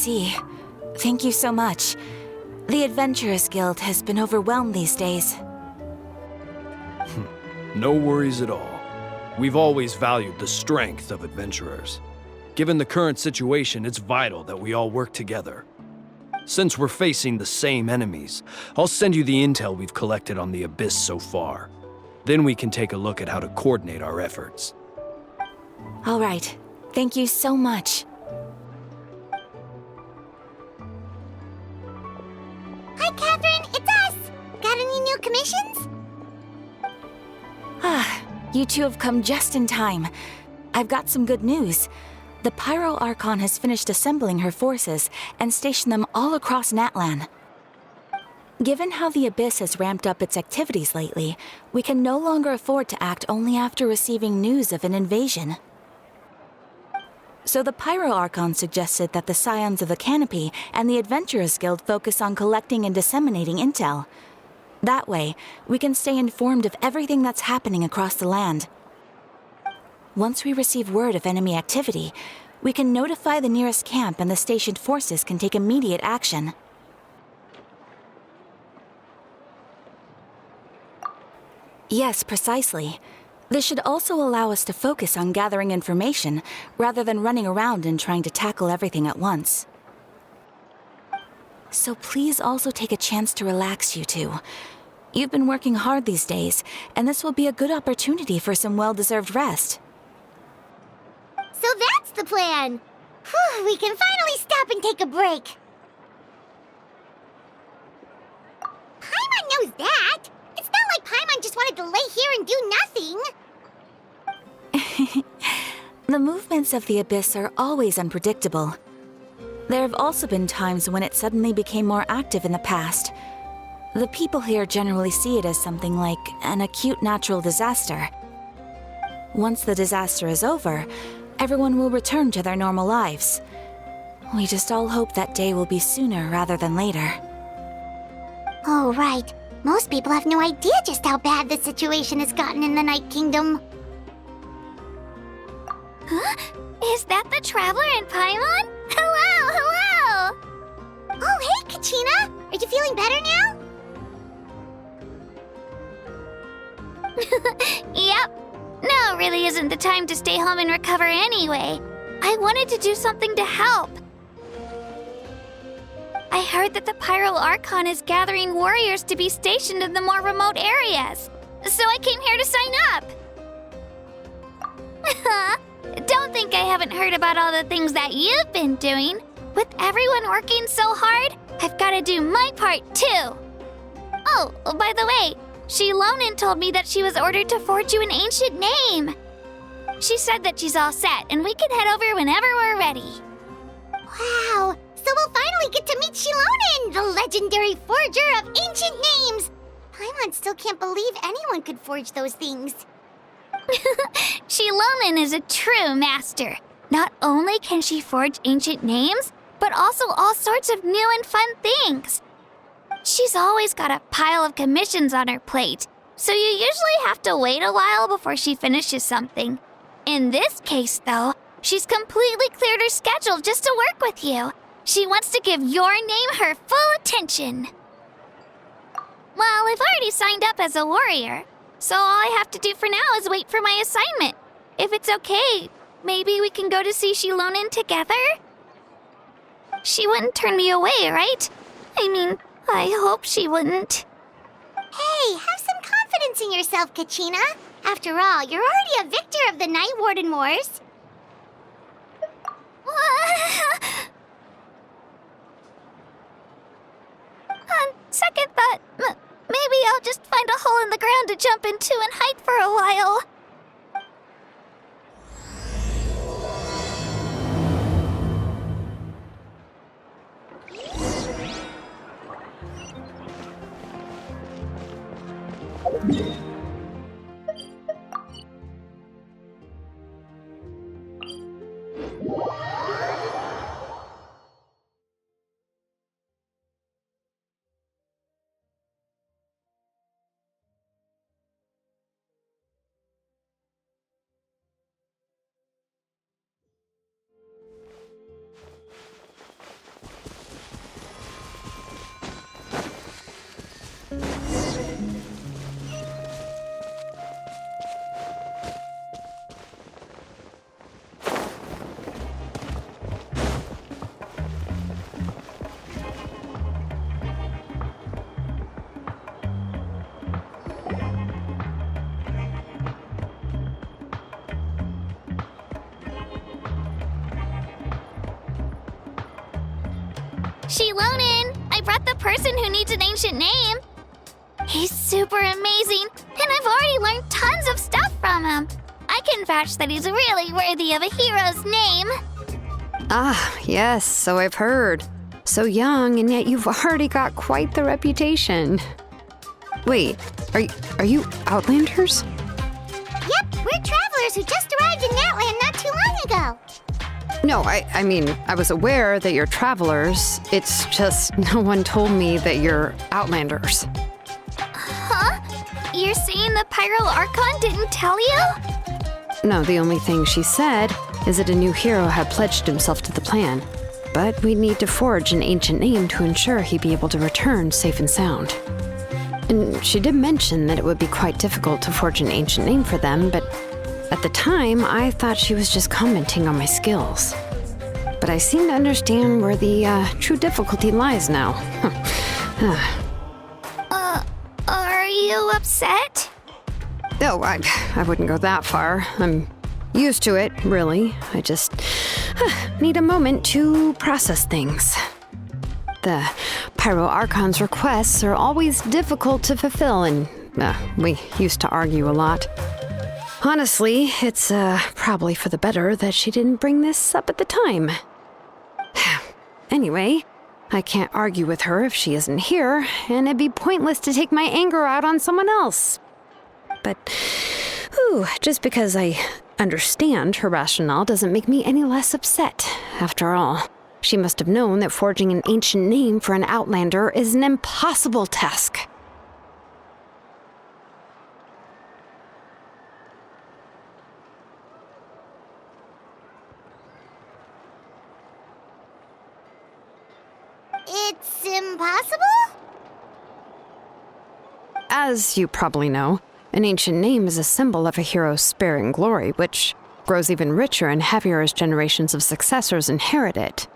see. Thank you so much. The Adventurers Guild has been overwhelmed these days. No worries at all. We've always valued the strength of adventurers. Given the current situation, it's vital that we all work together. Since we're facing the same enemies, I'll send you the intel we've collected on the Abyss so far. Then we can take a look at how to coordinate our efforts. All right. Thank you so much. Hi, Catherine. It's us. Got any new commissions? You two have come just in time. I've got some good news. The Pyro Archon has finished assembling her forces and stationed them all across Natlan. Given how the Abyss has ramped up its activities lately, we can no longer afford to act only after receiving news of an invasion. So the Pyro Archon suggested that the Scions of the Canopy and the Adventurers Guild focus on collecting and disseminating intel. That way, we can stay informed of everything that's happening across the land. Once we receive word of enemy activity, we can notify the nearest camp and the stationed forces can take immediate action. Yes, precisely. This should also allow us to focus on gathering information, rather than running around and trying to tackle everything at once. So please also take a chance to relax, you two. You've been working hard these days, and this will be a good opportunity for some well-deserved rest. So that's the plan. Whew, we can finally stop and take a break. Paimon knows that. It's not like Paimon just wanted to lay here and do nothing. The movements of the Abyss are always unpredictable. There have also been times when it suddenly became more active in the past. The people here generally see it as something like an acute natural disaster. Once the disaster is over, everyone will return to their normal lives. We just all hope that day will be sooner rather than later. Oh, right. Most people have no idea just how bad the situation has gotten in the Night Kingdom. Huh? Is that the Traveler and Paimon? Hello, hello! Oh, hey, Kachina! Are you feeling better now? Yep. Now really isn't the time to stay home and recover anyway. I wanted to do something to help. I heard that the Pyro Archon is gathering warriors to be stationed in the more remote areas. So I came here to sign up. Don't think I haven't heard about all the things that you've been doing. With everyone working so hard, I've got to do my part too. Oh, by the way, Shilonin told me that she was ordered to forge you an ancient name. She said that she's all set and we can head over whenever we're ready. Wow, so we'll finally get to meet Shilonin, the legendary forger of ancient names. Paimon still can't believe anyone could forge those things. Shilonin is a true master. Not only can she forge ancient names, but also all sorts of new and fun things. She's always got a pile of commissions on her plate, so you usually have to wait a while before she finishes something. In this case, though, she's completely cleared her schedule just to work with you. She wants to give your name her full attention. Well, I've already signed up as a warrior, so all I have to do for now is wait for my assignment. If it's okay, maybe we can go to see Shilonin together? She wouldn't turn me away, right? I mean, I hope she wouldn't. Hey, have some confidence in yourself, Kachina. After all, you're already a victor of the Night Warden Wars. On second thought, maybe I'll just find a hole in the ground to jump into and hide for a while. Lonin! I brought the person who needs an ancient name. He's super amazing, and I've already learned tons of stuff from him. I can vouch that he's really worthy of a hero's name. Ah, yes, so I've heard. So young, and yet you've already got quite the reputation. Wait, are you Outlanders? Yep, we're travelers who just arrived in Natland not too long ago. No, I mean, I was aware that you're travelers. It's just no one told me that you're Outlanders. Huh? You're saying the Pyro Archon didn't tell you? No, the only thing she said is that a new hero had pledged himself to the plan. But we'd need to forge an ancient name to ensure he'd be able to return safe and sound. And she did mention that it would be quite difficult to forge an ancient name for them, but at the time, I thought she was just commenting on my skills. But I seem to understand where the true difficulty lies now. Are you upset? Oh, I wouldn't go that far. I'm used to it, really. I just need a moment to process things. The Pyro Archon's requests are always difficult to fulfill, and we used to argue a lot. Honestly, it's probably for the better that she didn't bring this up at the time. Anyway, I can't argue with her if she isn't here, and it'd be pointless to take my anger out on someone else. But, just because I understand her rationale doesn't make me any less upset. After all, she must have known that forging an ancient name for an Outlander is an impossible task. It's impossible? As you probably know, an ancient name is a symbol of a hero's spirit and glory, which grows even richer and heavier as generations of successors inherit it.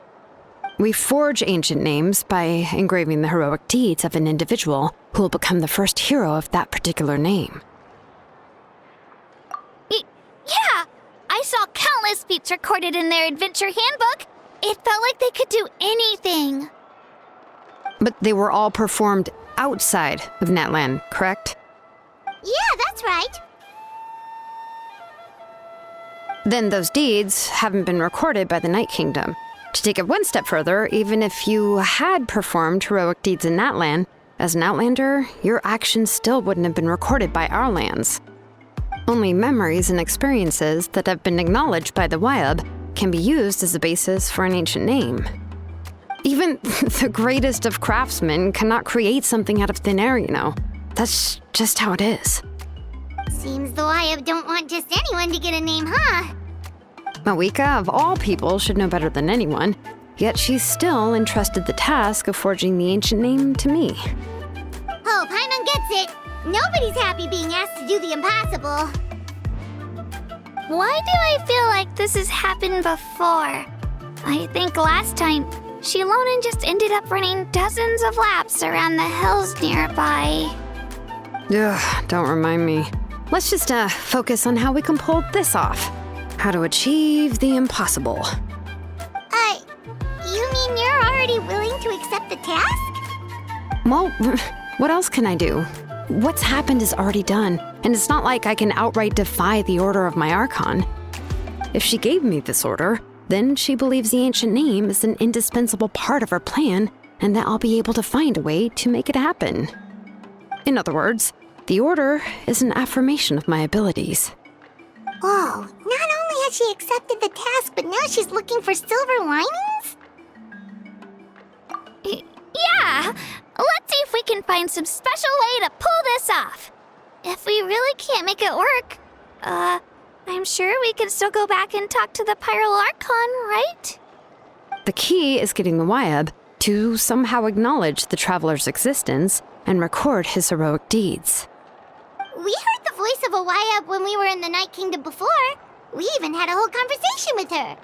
We forge ancient names by engraving the heroic deeds of an individual who will become the first hero of that particular name. Yeah! I saw countless feats recorded in their adventure handbook. It felt like they could do anything. But they were all performed outside of Natland, correct? Yeah, that's right. Then those deeds haven't been recorded by the Night Kingdom. To take it one step further, even if you had performed heroic deeds in Natland, as an Outlander, your actions still wouldn't have been recorded by our lands. Only memories and experiences that have been acknowledged by the Wyab can be used as a basis for an ancient name. Even the greatest of craftsmen cannot create something out of thin air, you know. That's just how it is. Seems the Wyab don't want just anyone to get a name, huh? Mawika, of all people, should know better than anyone, yet she's still entrusted the task of forging the ancient name to me. Oh, Paimon gets it. Nobody's happy being asked to do the impossible. Why do I feel like this has happened before? I think last time, Shilonen just ended up running dozens of laps around the hills nearby. Ugh, don't remind me. Let's just focus on how we can pull this off. How to achieve the impossible. You mean you're already willing to accept the task? Well, what else can I do? What's happened is already done, and it's not like I can outright defy the order of my Archon. If she gave me this order, then she believes the ancient name is an indispensable part of her plan, and that I'll be able to find a way to make it happen. In other words, the order is an affirmation of my abilities. Oh, not only has she accepted the task, but now she's looking for silver linings? Yeah! Let's see if we can find some special way to pull this off. If we really can't make it work, I'm sure we can still go back and talk to the Pyro Archon, right? The key is getting the Wyab to somehow acknowledge the traveler's existence and record his heroic deeds. We heard the voice of a Wyab when we were in the Night Kingdom before. We even had a whole conversation with her.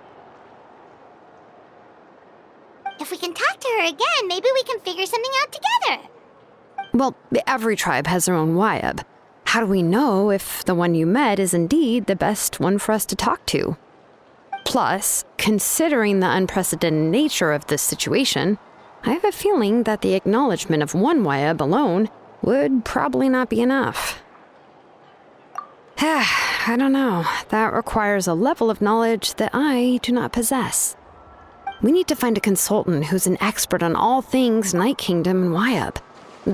If we can talk to her again, maybe we can figure something out together. Well, every tribe has their own Wyab. How do we know if the one you met is indeed the best one for us to talk to? Plus, considering the unprecedented nature of this situation, I have a feeling that the acknowledgement of one Wayab alone would probably not be enough. I don't know. That requires a level of knowledge that I do not possess. We need to find a consultant who's an expert on all things Night Kingdom and Wayab.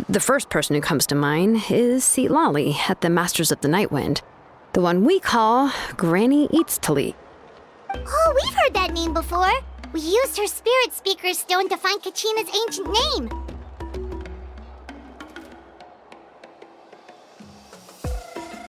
The first person who comes to mind is Seatlali at the Masters of the Nightwind, the one we call Granny Eatstali. Oh, we've heard that name before. We used her spirit speaker stone to find Kachina's ancient name.